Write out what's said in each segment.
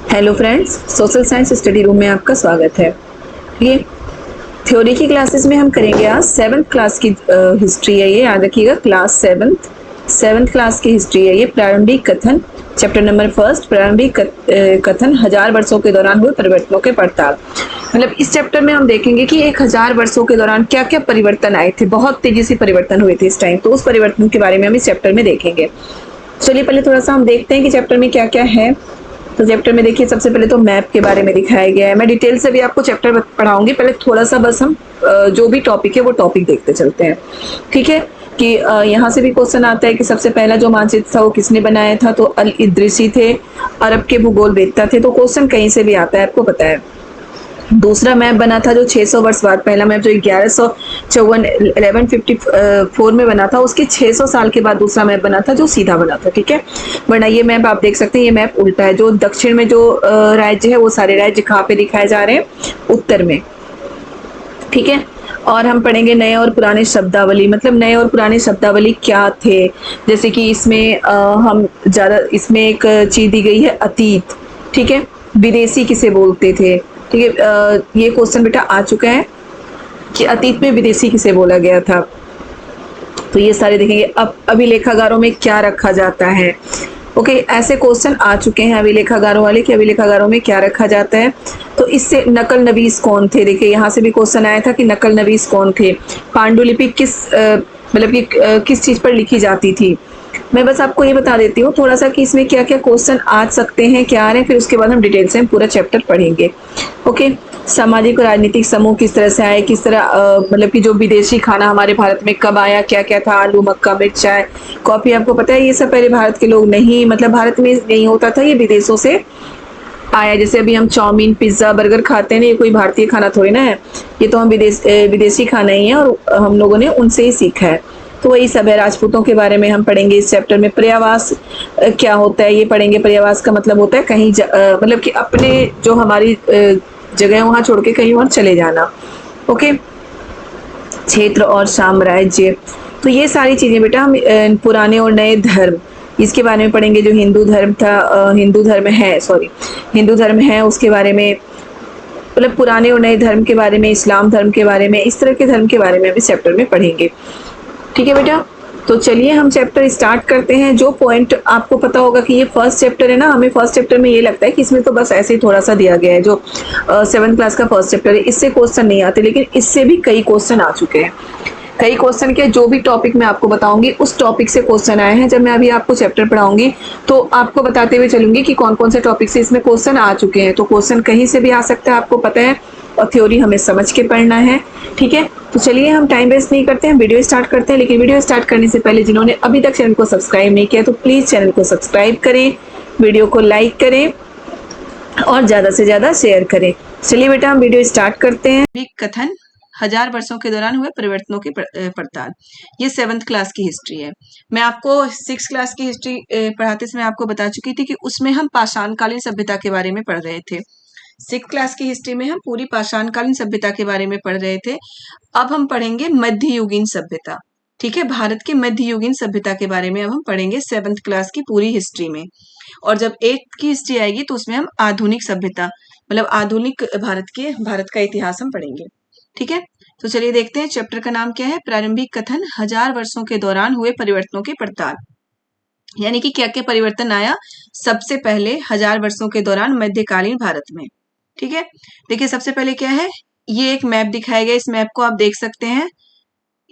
Hello friends, social science study room में आपका स्वागत है। ये थ्योरी की क्लासेस में हम करेंगे आज सेवन्थ क्लास की हिस्ट्री है। ये याद रखिएगा, क्लास सेवन्थ क्लास की हिस्ट्री है ये। प्रारंभिक कथन, चैप्टर नंबर फर्स्ट, प्रारंभिक कथन 1000 वर्षों के दौरान हुए परिवर्तनों के पड़ताल। मतलब इस चैप्टर में हम देखेंगे कि 1000 वर्षों के दौरान क्या क्या परिवर्तन आए थे। बहुत तेजी से परिवर्तन हुए थे इस टाइम, तो उस परिवर्तन के बारे में हम इस चैप्टर में देखेंगे। चलिए पहले थोड़ा सा हम देखते हैं कि चैप्टर में क्या क्या है। तो चैप्टर में देखिए, सबसे पहले तो मैप के बारे में दिखाया गया है। मैं डिटेल से भी आपको चैप्टर पढ़ाऊंगी, पहले थोड़ा सा बस हम जो भी टॉपिक है वो टॉपिक देखते चलते हैं। ठीक है कि यहाँ से भी क्वेश्चन आता है कि सबसे पहला जो मानचित्र था वो किसने बनाया था, तो अल इद्रिसी थे, अरब के भूगोल वेत्ता थे। तो क्वेश्चन कहीं से भी आता है, आपको पता है। दूसरा मैप बना था जो 600 वर्ष बाद, पहला मैप जो 1154 में बना था, उसके 600 साल के बाद दूसरा मैप बना था जो सीधा बना था। ठीक है, वरना ये मैप आप देख सकते हैं, ये मैप उल्टा है। जो दक्षिण में जो राज्य है वो सारे राज्य कहाँ पे दिखाए जा रहे हैं, उत्तर में। ठीक है, और हम पढ़ेंगे नए और पुराने शब्दावली। मतलब नए और पुराने शब्दावली क्या थे, जैसे कि इसमें हम ज़्यादा, इसमें एक चीज़ दी गई है अतीत। ठीक है, विदेशी किसे बोलते थे। ठीक है, ये क्वेश्चन बेटा आ चुका है कि अतीत में विदेशी किसे बोला गया था। तो ये सारे देखेंगे। अब अभिलेखागारों में क्या रखा जाता है। ओके, ऐसे क्वेश्चन आ चुके हैं अभिलेखागारों वाले कि अभिलेखागारों में क्या रखा जाता है। तो इससे नकल नवीस कौन थे, देखिए यहाँ से भी क्वेश्चन आया था कि नकल नवीस कौन थे। पांडुलिपि किस मतलब कि किस चीज पर लिखी जाती थी। मैं बस आपको ये बता देती हूँ थोड़ा सा कि इसमें क्या क्या क्वेश्चन आ सकते हैं, क्या आ रहे हैं, फिर उसके बाद हम डिटेल से हम पूरा चैप्टर पढ़ेंगे। ओके, सामाजिक और राजनीतिक समूह किस तरह से आए, किस तरह मतलब कि जो विदेशी खाना हमारे भारत में कब आया, क्या क्या था, आलू, मक्का, मिर्च, चाय, कॉफी, आपको पता है ये सब पहले भारत के लोग नहीं, मतलब भारत में नहीं होता था, ये विदेशों से आया। जैसे अभी हम चाउमीन, पिज्जा, बर्गर खाते हैं ना, ये कोई भारतीय खाना थोड़ी ना है, ये तो हम विदेशी खाना ही है और हम लोगों ने उनसे ही सीखा है। तो वही सब है। राजपूतों के बारे में हम पढ़ेंगे इस चैप्टर में। पर्यावास क्या होता है ये पढ़ेंगे। पर्यावास का मतलब होता है कहीं मतलब कि अपने जो हमारी जगह है वहां छोड़ के कहीं और चले जाना। ओके, क्षेत्र और साम्राज्य, तो ये सारी चीजें बेटा हम पुराने और नए धर्म, इसके बारे में पढ़ेंगे। जो हिंदू धर्म था, हिंदू धर्म है, सॉरी, हिंदू धर्म है, उसके बारे में, मतलब पुराने और नए धर्म के बारे में, इस्लाम धर्म के बारे में, इस तरह के धर्म के बारे में हम इस चैप्टर में पढ़ेंगे। ठीक है बेटा, तो चलिए हम चैप्टर स्टार्ट करते हैं। जो पॉइंट आपको पता होगा कि ये फर्स्ट चैप्टर है ना, हमें फर्स्ट चैप्टर में ये लगता है कि इसमें तो बस ऐसे ही थोड़ा सा दिया गया है। जो 7th क्लास का फर्स्ट चैप्टर है, इससे क्वेश्चन नहीं आते, लेकिन इससे भी कई क्वेश्चन आ चुके हैं। कई क्वेश्चन के जो भी टॉपिक मैं आपको बताऊंगी उस टॉपिक से क्वेश्चन आए हैं। जब मैं अभी आपको चैप्टर पढ़ाऊंगी तो आपको बताते हुए चलूंगी कि कौन कौन से टॉपिक से इसमें क्वेश्चन आ चुके हैं। तो क्वेश्चन कहीं से भी आ सकता है, आपको पता है, और थ्योरी हमें समझ के पढ़ना है। ठीक है, तो चलिए हम टाइम वेस्ट नहीं करते हैं, वीडियो स्टार्ट करते हैं। लेकिन वीडियो स्टार्ट करने से पहले जिन्होंने अभी तक चैनल को सब्सक्राइब नहीं किया तो प्लीज चैनल को सब्सक्राइब करें, वीडियो को लाइक करें और ज्यादा से ज्यादा शेयर करें। चलिए बेटा हम वीडियो स्टार्ट करते हैं। कथन 1000 वर्षों के दौरान हुए परिवर्तनों की पड़ताल, ये 7th क्लास की हिस्ट्री है। मैं आपको 6th क्लास की हिस्ट्री पढ़ाते समय आपको बता चुकी थी कि उसमें हम पाषाणकालीन सभ्यता के बारे में पढ़ रहे थे। 6th क्लास की हिस्ट्री में हम पूरी पाषाणकालीन सभ्यता के बारे में पढ़ रहे थे। अब हम पढ़ेंगे मध्ययुगीन सभ्यता। ठीक है, भारत की मध्ययुगीन सभ्यता के बारे में अब हम पढ़ेंगे 7th क्लास की पूरी हिस्ट्री में। और जब 8th की हिस्ट्री आएगी तो उसमें हम आधुनिक सभ्यता, मतलब आधुनिक भारत का इतिहास हम पढ़ेंगे। ठीक है, तो चलिए देखते हैं चैप्टर का नाम क्या है। प्रारंभिक कथन 1000 वर्षों के दौरान हुए परिवर्तनों की पड़ताल, यानी कि क्या क्या परिवर्तन आया सबसे पहले 1000 वर्षों के दौरान मध्यकालीन भारत में। ठीक है, देखिए सबसे पहले क्या है, ये एक मैप दिखाया गया। इस मैप को आप देख सकते हैं,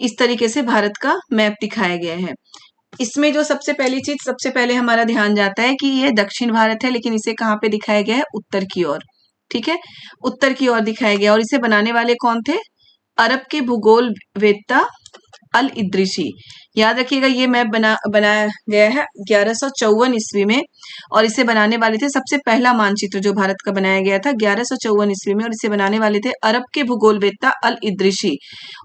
इस तरीके से भारत का मैप दिखाया गया है। इसमें जो सबसे पहली चीज, सबसे पहले हमारा ध्यान जाता है कि ये दक्षिण भारत है, लेकिन इसे कहाँ पे दिखाया गया है, उत्तर की ओर। ठीक है, उत्तर की ओर दिखाया गया। और इसे बनाने वाले कौन थे, अरब के भूगोल वेत्ता अल इद्रिसी। याद रखिएगा ये मैप बनाया गया है 1154 ईस्वी में, और इसे बनाने वाले थे, सबसे पहला मानचित्र जो भारत का बनाया गया था 1154 ईस्वी में, और इसे बनाने वाले थे अरब के भूगोलवेत्ता अल इद्रिसी।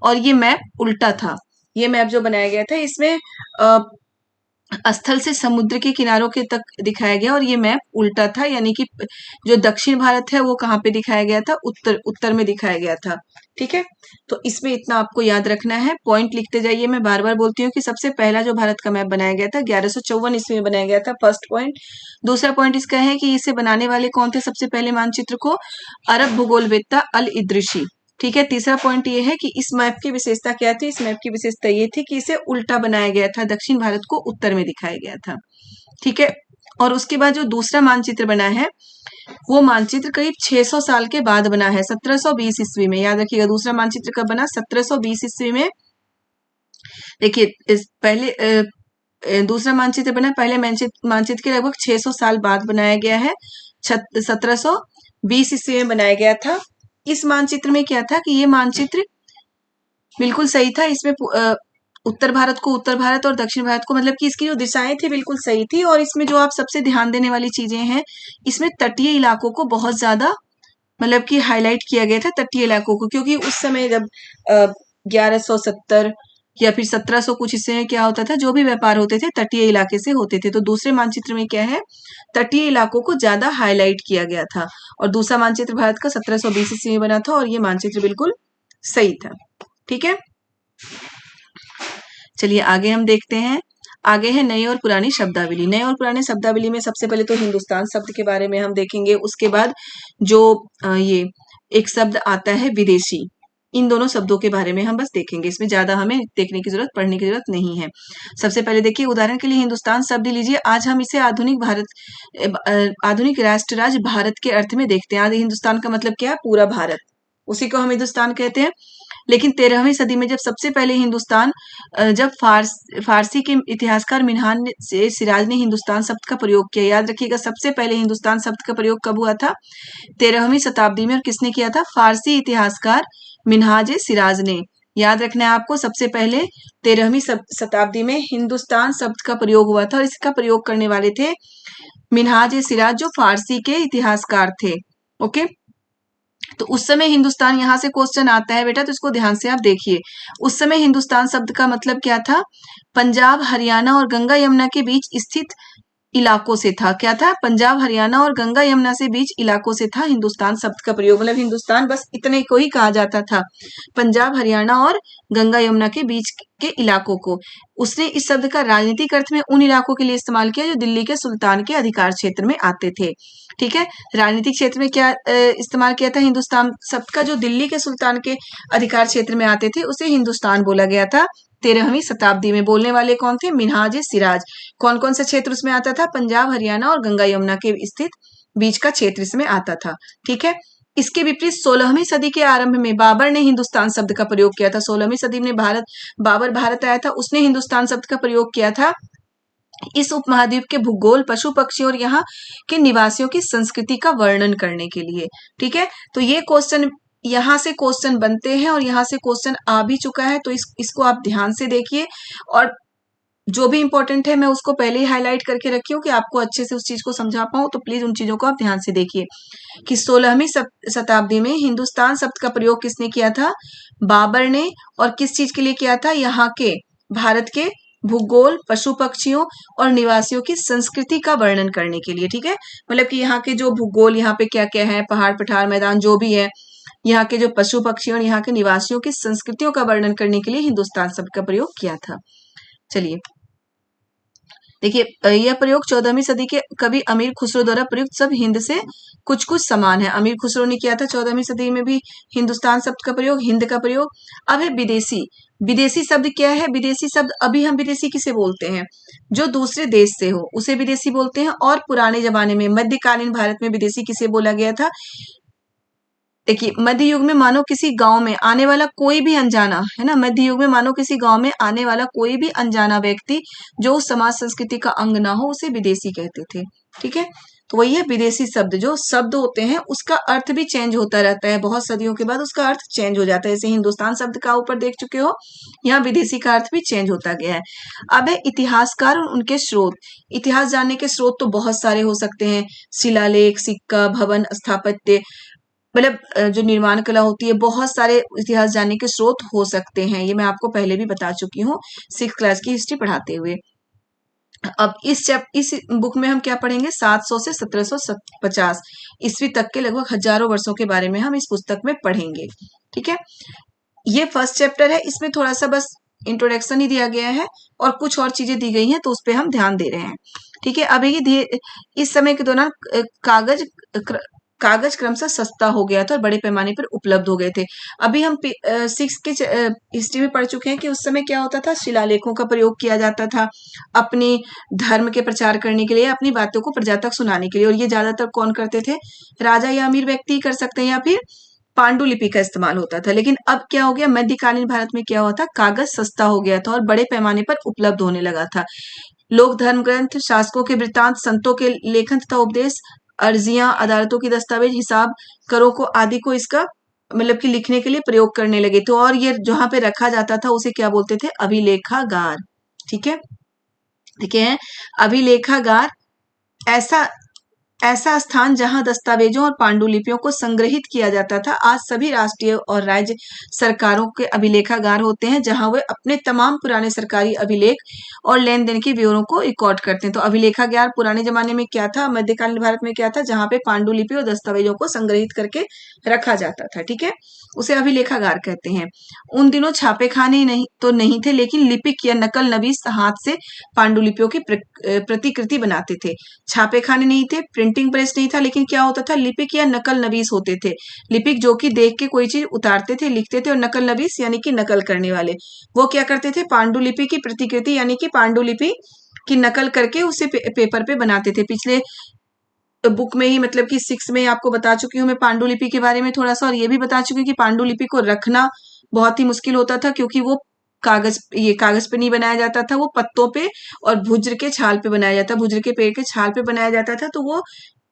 और ये मैप उल्टा था। ये मैप जो बनाया गया था इसमें स्थल से समुद्र के किनारों के तक दिखाया गया, और ये मैप उल्टा था, यानी कि जो दक्षिण भारत है वो कहाँ पे दिखाया गया था, उत्तर में दिखाया गया था। ठीक है, तो इसमें इतना आपको याद रखना है, पॉइंट लिखते जाइए। मैं बार बार बोलती हूँ कि सबसे पहला जो भारत का मैप बनाया गया था 1154 ईस्वी में बनाया गया था, फर्स्ट पॉइंट। दूसरा पॉइंट इसका है कि इसे बनाने वाले कौन थे सबसे पहले मानचित्र को, अरब भूगोलवेत्ता अल इद्रिशी। ठीक है, तीसरा पॉइंट ये है कि इस मैप की विशेषता क्या थी, इस मैप की विशेषता ये थी कि इसे उल्टा बनाया गया था, दक्षिण भारत को उत्तर में दिखाया गया था। ठीक है, और उसके बाद जो दूसरा मानचित्र बना है वो मानचित्र करीब 600 साल के बाद बना है, 1720 ईस्वी में। याद रखिएगा, दूसरा मानचित्र कब बना, 1720 ईस्वी में। देखिए, इस पहले दूसरा मानचित्र बना, पहले मानचित्र के लगभग 600 साल बाद बनाया गया है, 1720 ईस्वी में बनाया गया था। इस मानचित्र में क्या था कि ये मानचित्र बिल्कुल सही था, इसमें उत्तर भारत को उत्तर भारत और दक्षिण भारत को, मतलब कि इसकी जो दिशाएं थी बिल्कुल सही थी। और इसमें जो आप सबसे ध्यान देने वाली चीजें हैं, इसमें तटीय इलाकों को बहुत ज्यादा मतलब कि हाईलाइट किया गया था, तटीय इलाकों को, क्योंकि उस समय जब 1170 या फिर 1700 कुछ इससे क्या होता था, जो भी व्यापार होते थे तटीय इलाके से होते थे। तो दूसरे मानचित्र में क्या है, तटीय इलाकों को ज्यादा हाईलाइट किया गया था। और दूसरा मानचित्र भारत का 1720 ईस्वी में बना था, और ये मानचित्र बिल्कुल सही था। ठीक है, चलिए आगे हम देखते हैं। आगे है नई और पुरानी शब्दावली। नए और पुराने शब्दावली में सबसे पहले तो हिंदुस्तान शब्द के बारे में हम देखेंगे, उसके बाद जो ये एक शब्द आता है विदेशी, इन दोनों शब्दों के बारे में हम बस देखेंगे, इसमें ज्यादा हमें देखने की जरूरत, पढ़ने की जरूरत नहीं है। सबसे पहले देखिए, उदाहरण के लिए हिंदुस्तान शब्द लीजिए, आज हम इसे आधुनिक राष्ट्र राज्य भारत के अर्थ में देखते हैं। आदि हिंदुस्तान का मतलब क्या है, पूरा भारत, उसी को हम हिंदुस्तान कहते हैं। लेकिन 13वीं सदी में जब सबसे पहले हिंदुस्तान जब फारसी के इतिहासकार मिनहाज से सिराज ने हिंदुस्तान शब्द का प्रयोग किया। याद रखिएगा, सबसे पहले हिंदुस्तान शब्द का प्रयोग कब हुआ था, 13वीं शताब्दी में। और किसने किया था, फारसी इतिहासकार मिनहाज सिराज ने। याद रखना है आपको, सबसे पहले 13वीं शताब्दी में हिंदुस्तान शब्द का प्रयोग हुआ था, और इसका प्रयोग करने वाले थे मिनहाज सिराज, जो फारसी के इतिहासकार थे। ओके, तो उस समय हिंदुस्तान, यहां से क्वेश्चन आता है बेटा, तो इसको ध्यान से आप देखिए। उस समय हिंदुस्तान शब्द का मतलब क्या था, पंजाब, हरियाणा और गंगा यमुना के बीच स्थित इलाकों से था। क्या था, पंजाब, हरियाणा और गंगा यमुना से बीच इलाकों से था हिंदुस्तान शब्द का प्रयोग। मतलब हिंदुस्तान बस इतने को ही कहा जाता था, पंजाब, हरियाणा और गंगा यमुना के बीच के इलाकों को। उसने इस शब्द का राजनीतिक अर्थ में उन इलाकों के लिए इस्तेमाल किया जो दिल्ली के सुल्तान के अधिकार क्षेत्र में आते थे। ठीक है, राजनीतिक क्षेत्र में क्या इस्तेमाल किया था हिंदुस्तान शब्द का, जो दिल्ली के सुल्तान के अधिकार क्षेत्र में आते थे उसे हिंदुस्तान बोला गया था 13वीं शताब्दी में। बोलने वाले कौन थे, मिनहाज सिराज। कौन कौन सा क्षेत्र उसमें आता था, पंजाब, हरियाणा और गंगा यमुना के स्थित बीच का क्षेत्र इसमें आता था। ठीक है, इसके विपरीत 16वीं सदी के आरंभ में बाबर ने हिंदुस्तान शब्द का प्रयोग किया था। 16वीं सदी में बाबर भारत आया था, उसने हिंदुस्तान शब्द का प्रयोग किया था इस उपमहाद्वीप के भूगोल, पशु पक्षी और यहाँ के निवासियों की संस्कृति का वर्णन करने के लिए। ठीक है, तो ये क्वेश्चन, यहाँ से क्वेश्चन बनते हैं और यहाँ से क्वेश्चन आ भी चुका है, तो इसको आप ध्यान से देखिए। और जो भी इंपॉर्टेंट है मैं उसको पहले ही हाईलाइट करके रखी हूँ कि आपको अच्छे से उस चीज को समझा पाऊं, तो प्लीज उन चीजों को आप ध्यान से देखिए कि 16वीं शताब्दी में हिंदुस्तान शब्द का प्रयोग किसने किया था, बाबर ने। और किस चीज के लिए किया था, यहाँ के भारत के भूगोल, पशु पक्षियों और निवासियों की संस्कृति का वर्णन करने के लिए। ठीक है, मतलब कि यहाँ के जो भूगोल, यहाँ पे क्या क्या है, पहाड़, पठार, मैदान जो भी है, यहाँ के जो पशु पक्षी और यहाँ के निवासियों की संस्कृतियों का वर्णन करने के लिए हिंदुस्तान शब्द का प्रयोग किया था। चलिए देखिए, यह प्रयोग 14वीं सदी के कवि अमीर खुसरो द्वारा प्रयुक्त सब हिंद से कुछ कुछ समान है। अमीर खुसरो ने किया था 14वीं सदी में भी हिंदुस्तान शब्द का प्रयोग, हिंद का प्रयोग। अब है विदेशी। विदेशी शब्द क्या है, विदेशी शब्द, अभी हम विदेशी किसे बोलते हैं, जो दूसरे देश से हो उसे विदेशी बोलते हैं। और पुराने जमाने में मध्यकालीन भारत में विदेशी किसे बोला गया था, देखिए मध्य युग में मानो किसी गांव में आने वाला कोई भी अनजाना, है ना, मध्य युग में मानो किसी गांव में आने वाला कोई भी अनजाना व्यक्ति जो उस समाज संस्कृति का अंग ना हो उसे विदेशी कहते थे। ठीक है, तो वही है विदेशी शब्द। जो शब्द होते हैं उसका अर्थ भी चेंज होता रहता है, बहुत सदियों के बाद उसका अर्थ चेंज हो जाता है। जैसे हिंदुस्तान शब्द का ऊपर देख चुके हो, यहाँ विदेशी का अर्थ भी चेंज होता गया है। अब है इतिहासकार और उनके स्रोत। इतिहास जानने के स्रोत तो बहुत सारे हो सकते हैं, शिलालेख, सिक्का, भवन, स्थापत्य, मतलब जो निर्माण कला होती है, बहुत सारे इतिहास जानने के स्रोत हो सकते हैं। ये मैं आपको पहले भी बता चुकी हूँ 6th क्लास की हिस्ट्री पढ़ाते हुए। अब इस बुक में हम क्या पढ़ेंगे, 700 से 1750 ईस्वी तक के लगभग हजारों वर्षों के बारे में हम इस पुस्तक में पढ़ेंगे। ठीक है, ये फर्स्ट चैप्टर है, इसमें थोड़ा सा बस इंट्रोडक्शन ही दिया गया है और कुछ और चीजें दी गई हैं, तो उस पर हम ध्यान दे रहे हैं। ठीक है, अब ये इस समय के दौरान कागज कागज क्रमशः सस्ता हो गया था और बड़े पैमाने पर उपलब्ध हो गए थे। अभी हम 6 के हिस्ट्री में पढ़ चुके हैं कि उस समय क्या होता था, शिलालेखों का प्रयोग किया जाता था अपनी धर्म के प्रचार करने के लिए, अपनी बातों को प्रजा तक सुनाने के लिए, और ये ज्यादातर कौन करते थे, राजा या अमीर व्यक्ति कर सकते हैं, या फिर पांडुलिपि का इस्तेमाल होता था। लेकिन अब क्या हो गया, मध्यकालीन भारत में क्या हुआ था, कागज सस्ता हो गया था और बड़े पैमाने पर उपलब्ध होने लगा था। लोक धर्म ग्रंथ, शासकों के वृत्तांत, संतों के लेखन तथा उपदेश, अर्जियां, अदालतों की दस्तावेज, हिसाब, करों को आदि को इसका मतलब कि लिखने के लिए प्रयोग करने लगे थे, और ये जहां पे रखा जाता था उसे क्या बोलते थे, अभिलेखागार। ठीक है, ठीक है, अभिलेखागार ऐसा ऐसा स्थान जहां दस्तावेजों और पांडुलिपियों को संग्रहित किया जाता था। आज सभी राष्ट्रीय और राज्य सरकारों के अभिलेखागार होते हैं, जहां वे अपने तमाम पुराने सरकारी अभिलेख और लेन देन के ब्यौरों को रिकॉर्ड करते हैं। तो अभिलेखागार पुराने जमाने में क्या था, मध्यकालीन भारत में क्या था, जहां पे पांडुलिपि और दस्तावेजों को संग्रहित करके रखा जाता था। ठीक है, उसे अभिलेखागार कहते हैं। उन दिनों छापे खाने नहीं थे, लेकिन लिपिक या नकल नवीस हाथ से पांडुलिपियों की प्रतिकृति बनाते थे। छापे खाने नहीं थे, प्रिंटिंग प्रेस नहीं था, लेकिन क्या होता था, लिपिक या नकल नवीस होते थे। लिपिक जो कि देख के कोई चीज उतारते थे, लिखते थे, और नकल नवीस यानी कि नकल करने वाले, वो क्या करते थे, पांडुलिपि की प्रतिकृति यानी कि पांडुलिपि की नकल करके उसे पेपर पे बनाते थे। पिछले बुक में ही मतलब कि 6 में आपको बता चुकी हूँ मैं पांडुलिपि के बारे में थोड़ा सा, और ये भी बता चुकी हूँ कि पांडुलिपि को रखना बहुत ही मुश्किल होता था, क्योंकि वो कागज पे नहीं बनाया जाता था, वो पत्तों पे और भुज्र के छाल पे बनाया जाता, भुज्र के पेड़ के छाल पे बनाया जाता था, तो वो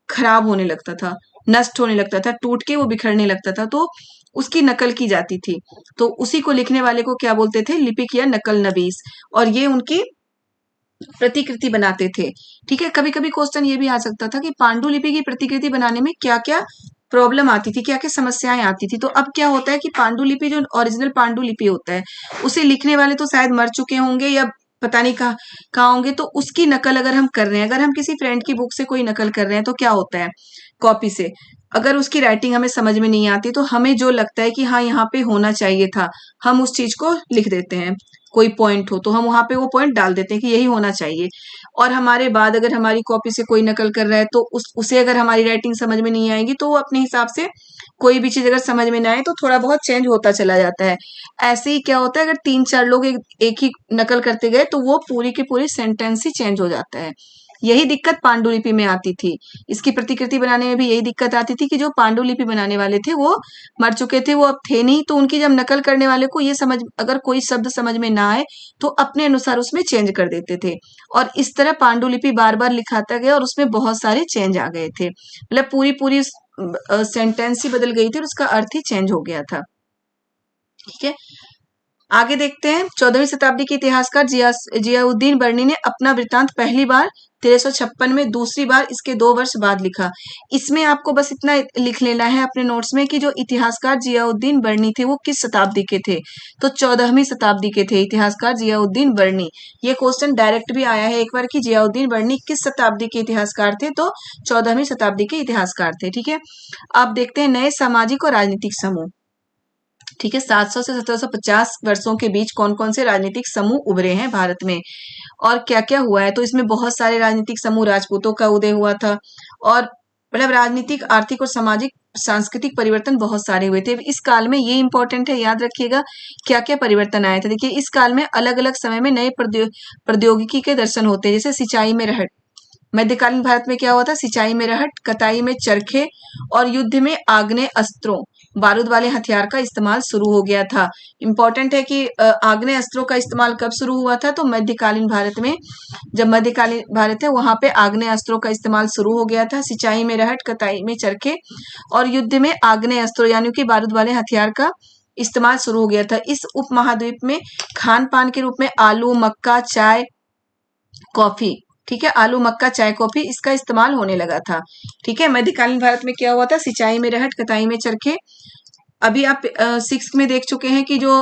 खराब होने लगता था, नष्ट होने लगता था, टूट के वो बिखरने लगता था, तो उसकी नकल की जाती थी। तो उसी को लिखने वाले को क्या बोलते थे, लिपिक या नकल नवीस, और ये उनकी प्रतिकृति बनाते थे। ठीक है, कभी कभी क्वेश्चन ये भी आ सकता था कि पांडुलिपि की प्रतिकृति बनाने में क्या क्या प्रॉब्लम आती थी, क्या क्या समस्याएं आती थी। तो अब क्या होता है कि पांडुलिपि जो ओरिजिनल पांडुलिपि होता है, उसे लिखने वाले तो शायद मर चुके होंगे या पता नहीं कहाँ होंगे, तो उसकी नकल अगर हम कर रहे हैं, अगर हम किसी फ्रेंड की बुक से कोई नकल कर रहे हैं, तो क्या होता है, कॉपी से अगर उसकी राइटिंग हमें समझ में नहीं आती, तो हमें जो लगता है कि हाँ यहाँ पे होना चाहिए था, हम उस चीज को लिख देते हैं। कोई पॉइंट हो तो हम वहां पे वो पॉइंट डाल देते हैं कि यही होना चाहिए, और हमारे बाद अगर हमारी कॉपी से कोई नकल कर रहा है, तो उसे अगर हमारी राइटिंग समझ में नहीं आएगी, तो वो अपने हिसाब से कोई भी चीज अगर समझ में ना आए, तो थोड़ा बहुत चेंज होता चला जाता है। ऐसे ही क्या होता है, अगर 3-4 लोग एक ही नकल करते गए, तो वो पूरी की पूरी सेंटेंस ही चेंज हो जाता है। यही दिक्कत पांडुलिपि में आती थी। इसकी प्रतिकृति बनाने में भी यही दिक्कत आती थी कि जो पांडुलिपि बनाने वाले थे वो मर चुके थे, वो अब थे नहीं, तो उनकी जब नकल करने वाले को ये समझ, अगर कोई शब्द समझ में ना आए, तो अपने अनुसार उसमें चेंज कर देते थे, और इस तरह पांडुलिपि बार बार लिखाता गया और उसमें बहुत सारे चेंज आ गए थे, मतलब पूरी पूरी सेंटेंस ही बदल गई थी और उसका अर्थ ही चेंज हो गया था। ठीक है, आगे देखते हैं। 14वीं शताब्दी के इतिहासकार जियाउद्दीन बर्नी ने अपना वृत्तांत पहली बार 1356 में, दूसरी बार इसके 2 वर्ष बाद लिखा। इसमें आपको बस इतना लिख लेना है अपने नोट्स में कि जो इतिहासकार जियाउद्दीन बर्नी थे वो किस शताब्दी के थे, तो 14वीं शताब्दी के थे इतिहासकार जियाउद्दीन बर्नी। ये क्वेश्चन डायरेक्ट भी आया है एक बार कि जियाउद्दीन बर्नी किस शताब्दी के इतिहासकार थे, तो 14वीं शताब्दी के इतिहासकार थे। ठीक है, अब देखते हैं नए सामाजिक और राजनीतिक समूह। ठीक है, 700 से 1750 वर्षों के बीच कौन कौन से राजनीतिक समूह उभरे हैं भारत में और क्या क्या हुआ है, तो इसमें बहुत सारे राजनीतिक समूह, राजपूतों का उदय हुआ था, और मतलब राजनीतिक, आर्थिक और सामाजिक सांस्कृतिक परिवर्तन बहुत सारे हुए थे इस काल में। ये इंपॉर्टेंट है, याद रखिएगा क्या क्या परिवर्तन आए थे। देखिए, इस काल में अलग अलग समय में नए प्रौद्योगिकी के दर्शन होते हैं, जैसे सिंचाई में रहट। मध्यकालीन भारत में क्या हुआ था, सिंचाई में रहट, कताई में चरखे, और युद्ध में आग्नेय अस्त्रों, बारूद वाले हथियार का इस्तेमाल शुरू हो गया था। इंपॉर्टेंट है कि आग्नेय अस्त्रों का इस्तेमाल कब शुरू हुआ था, तो मध्यकालीन भारत में, जब मध्यकालीन भारत है वहां पे आग्नेय अस्त्रों का इस्तेमाल शुरू हो गया था। सिंचाई में रहट, कताई में चरखे, और युद्ध में आग्नेय अस्त्रों यानी कि बारूद वाले हथियार का इस्तेमाल शुरू हो गया था। इस उपमहाद्वीप में खान पान के रूप में आलू, मक्का, चाय, कॉफी, ठीक है, आलू, मक्का, चाय, कॉफी, इसका इस्तेमाल होने लगा था। ठीक है, मध्यकालीन भारत में क्या हुआ था, सिंचाई में रहट, कताई में चरखे। अभी आप 6 में देख चुके हैं कि जो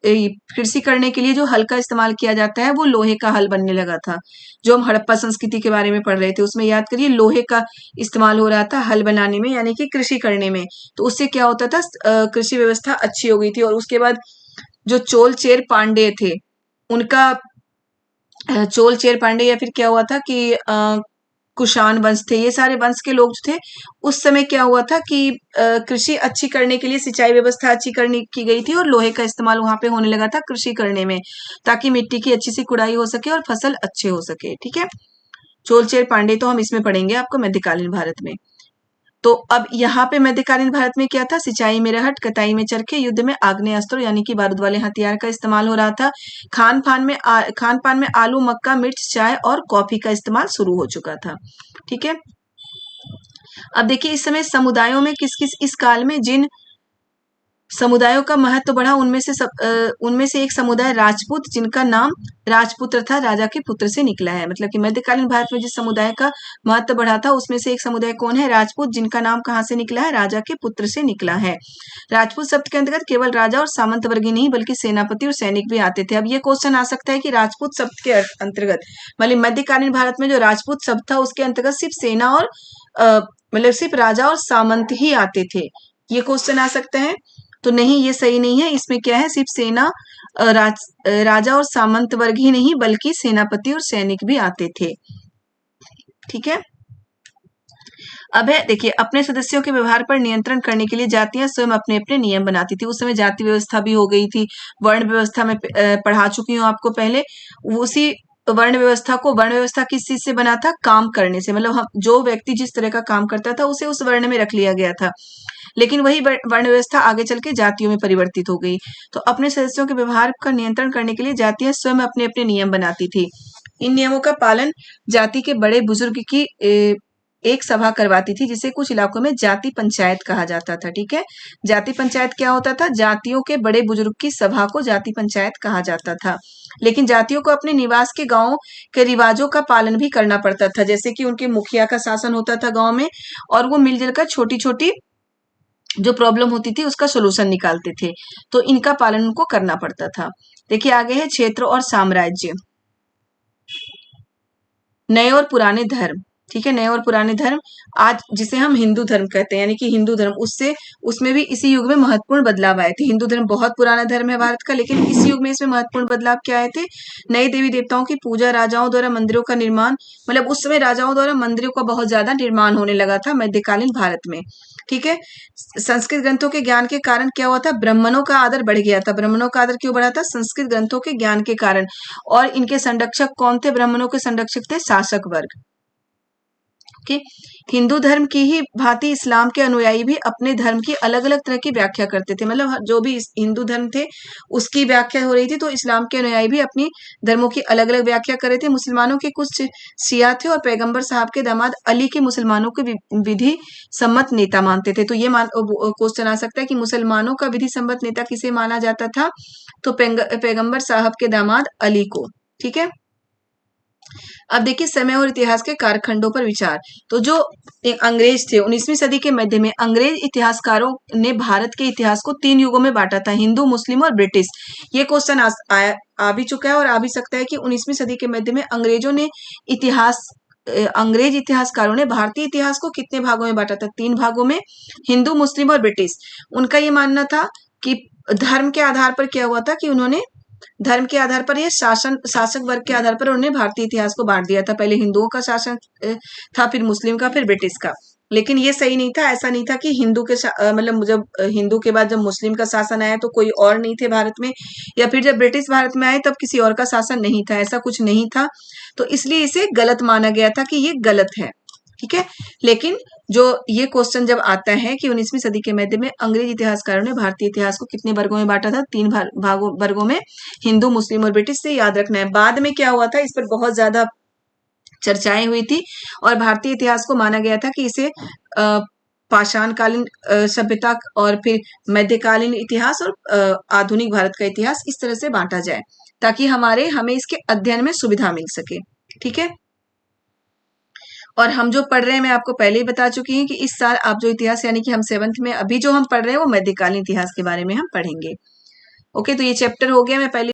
कृषि करने के लिए जो हल का इस्तेमाल किया जाता है वो लोहे का हल बनने लगा था। जो हम हड़प्पा संस्कृति के बारे में पढ़ रहे थे उसमें याद करिए लोहे का इस्तेमाल हो रहा था हल बनाने में यानी कि कृषि करने में। तो उससे क्या होता था कृषि व्यवस्था अच्छी हो गई थी। और उसके बाद जो चोल चेर पांडे थे उनका चोल चेर पांडे या फिर क्या हुआ था कि कुषाण वंश थे, ये सारे वंश के लोग जो थे उस समय क्या हुआ था कि कृषि अच्छी करने के लिए सिंचाई व्यवस्था अच्छी करनी की गई थी और लोहे का इस्तेमाल वहां पे होने लगा था कृषि करने में, ताकि मिट्टी की अच्छी सी कुड़ाई हो सके और फसल अच्छे हो सके। ठीक है, चोलचेर पांडे तो हम इसमें पढ़ेंगे आपको मध्यकालीन भारत में। तो अब यहाँ पे मध्यकालीन भारत में क्या था, सिंचाई में रहट, कताई में चरखे, युद्ध में आग्नेयास्त्र यानी कि बारूद वाले हथियार का इस्तेमाल हो रहा था। खान पान में आलू, मक्का, मिर्च, चाय और कॉफी का इस्तेमाल शुरू हो चुका था। ठीक है, अब देखिए इस समय समुदायों में किस किस इस काल में जिन समुदायों का महत्व बढ़ा उनमें से एक समुदाय राजपूत, जिनका नाम राजपुत्र था, राजा के पुत्र से निकला है। मतलब कि मध्यकालीन भारत में जिस समुदाय का महत्व बढ़ा था उसमें से एक समुदाय कौन है, राजपूत, जिनका नाम कहाँ से निकला है, राजा के पुत्र से निकला है। राजपूत शब्द के अंतर्गत केवल राजा और सामंत वर्ग ही नहीं बल्कि सेनापति और सैनिक भी आते थे। अब ये क्वेश्चन आ सकता है कि राजपूत शब्द के अंतर्गत मतलब मध्यकालीन भारत में जो राजपूत शब्द था उसके अंतर्गत सिर्फ सेना और मतलब सिर्फ राजा और सामंत ही आते थे, ये क्वेश्चन आ सकते हैं। तो नहीं, ये सही नहीं है। इसमें क्या है, सिर्फ सेना राजा और सामंत वर्ग ही नहीं बल्कि सेनापति और सैनिक भी आते थे। ठीक है, अब है देखिए अपने सदस्यों के व्यवहार पर नियंत्रण करने के लिए जातियां स्वयं अपने अपने नियम बनाती थी। उस समय जाति व्यवस्था भी हो गई थी, वर्ण व्यवस्था में पढ़ा चुकी हूँ आपको पहले। उसी वर्ण व्यवस्था किस चीज से बना था, काम करने से। मतलब हम जो व्यक्ति जिस तरह का काम करता था उसे उस वर्ण में रख लिया गया था, लेकिन वही वर्ण व्यवस्था आगे चल के जातियों में परिवर्तित हो गई। तो अपने सदस्यों के व्यवहार का नियंत्रण करने के लिए जातियां स्वयं अपने अपने नियम बनाती थी। इन नियमों का पालन जाति के बड़े बुजुर्ग की एक सभा करवाती थी, जिसे कुछ इलाकों में जाति पंचायत कहा जाता था। ठीक है, जाति पंचायत क्या होता था, जातियों के बड़े बुजुर्ग की सभा को जाति पंचायत कहा जाता था। लेकिन जातियों को अपने निवास के गांवों के रिवाजों का पालन भी करना पड़ता था, जैसे कि उनके मुखिया का शासन होता था गांव में, और वो मिलजुल कर छोटी छोटी जो प्रॉब्लम होती थी उसका सोल्यूशन निकालते थे। तो इनका पालन उनको करना पड़ता था। देखिए आगे है क्षेत्र और साम्राज्य, नए और पुराने धर्म। ठीक है, नए और पुराने धर्म, आज जिसे हम हिंदू धर्म कहते हैं, यानी कि हिंदू धर्म, उसमें भी इसी युग में महत्वपूर्ण बदलाव आए थे। हिंदू धर्म बहुत पुराना धर्म है भारत का, लेकिन इस युग में इसमें महत्वपूर्ण बदलाव क्या आए थे, नए देवी देवताओं की पूजा, राजाओं द्वारा मंदिरों का निर्माण। मतलब उस समय राजाओं द्वारा मंदिरों का बहुत ज्यादा निर्माण होने लगा था मध्यकालीन भारत में। ठीक है, संस्कृत ग्रंथों के ज्ञान के कारण क्या हुआ था, ब्राह्मणों का आदर बढ़ गया था। ब्राह्मणों का आदर क्यों बढ़ा था, संस्कृत ग्रंथों के ज्ञान के कारण। और इनके संरक्षक कौन थे, ब्राह्मणों के संरक्षक थे शासक वर्ग। कि हिंदू धर्म की ही भांति इस्लाम के अनुयायी भी अपने धर्म की अलग अलग तरह की व्याख्या करते थे। मतलब जो भी हिंदू धर्म थे उसकी व्याख्या हो रही थी, तो इस्लाम के अनुयायी भी अपनी धर्मों की अलग अलग व्याख्या कर रहे थे। मुसलमानों के कुछ शिया थे और पैगंबर साहब के दामाद अली के मुसलमानों के विधि सम्मत नेता मानते थे। तो ये क्वेश्चन आ सकता है कि मुसलमानों का विधि सम्मत नेता किसे माना जाता था, तो पैगंबर साहब के दामाद अली को। ठीक है, अब देखिए समय और इतिहास के कालखंडों पर विचार। तो जो अंग्रेज थे 19वीं सदी के मध्य में अंग्रेज इतिहासकारों ने भारत के इतिहास को 3 युगों में बांटा था, हिंदू, मुस्लिम और ब्रिटिश। ये क्वेश्चन आ भी चुका है और आ भी सकता है कि 19वीं सदी के मध्य में अंग्रेज इतिहासकारों ने भारतीय इतिहास को कितने भागों में बांटा था, 3 भागों में, हिंदू, मुस्लिम और ब्रिटिश। उनका ये मानना था कि धर्म के आधार पर क्या हुआ था कि उन्होंने धर्म के आधार पर, यह शासक वर्ग के आधार पर उन्होंने भारतीय इतिहास को बांट दिया था। पहले हिंदुओं का शासन था, फिर मुस्लिम का, फिर ब्रिटिश का। लेकिन ये सही नहीं था। ऐसा नहीं था कि मतलब जब हिंदू के बाद जब मुस्लिम का शासन आया तो कोई और नहीं थे भारत में, या फिर जब ब्रिटिश भारत में आए तब किसी और का शासन नहीं था, ऐसा कुछ नहीं था। तो इसलिए इसे गलत माना गया था कि ये गलत है। ठीक है, लेकिन जो ये क्वेश्चन जब आता है कि 19वीं सदी के मध्य में अंग्रेज इतिहासकारों ने भारतीय इतिहास को कितने वर्गों में बांटा था, 3 वर्गों में, हिंदू, मुस्लिम और ब्रिटिश, से याद रखना है। बाद में क्या हुआ था, इस पर बहुत ज्यादा चर्चाएं हुई थी और भारतीय इतिहास को माना गया था कि इसे पाषाणकालीन सभ्यता और फिर मध्यकालीन इतिहास और आधुनिक भारत का इतिहास, इस तरह से बांटा जाए ताकि हमें इसके अध्ययन में सुविधा मिल सके। ठीक है, और हम जो पढ़ रहे हैं मैं आपको पहले ही बता चुकी हूँ कि इस साल आप जो इतिहास यानी कि हम 7th में अभी जो हम पढ़ रहे हैं वो मध्यकालीन इतिहास के बारे में हम पढ़ेंगे। ओके, तो ये चैप्टर हो गया। मैं पहले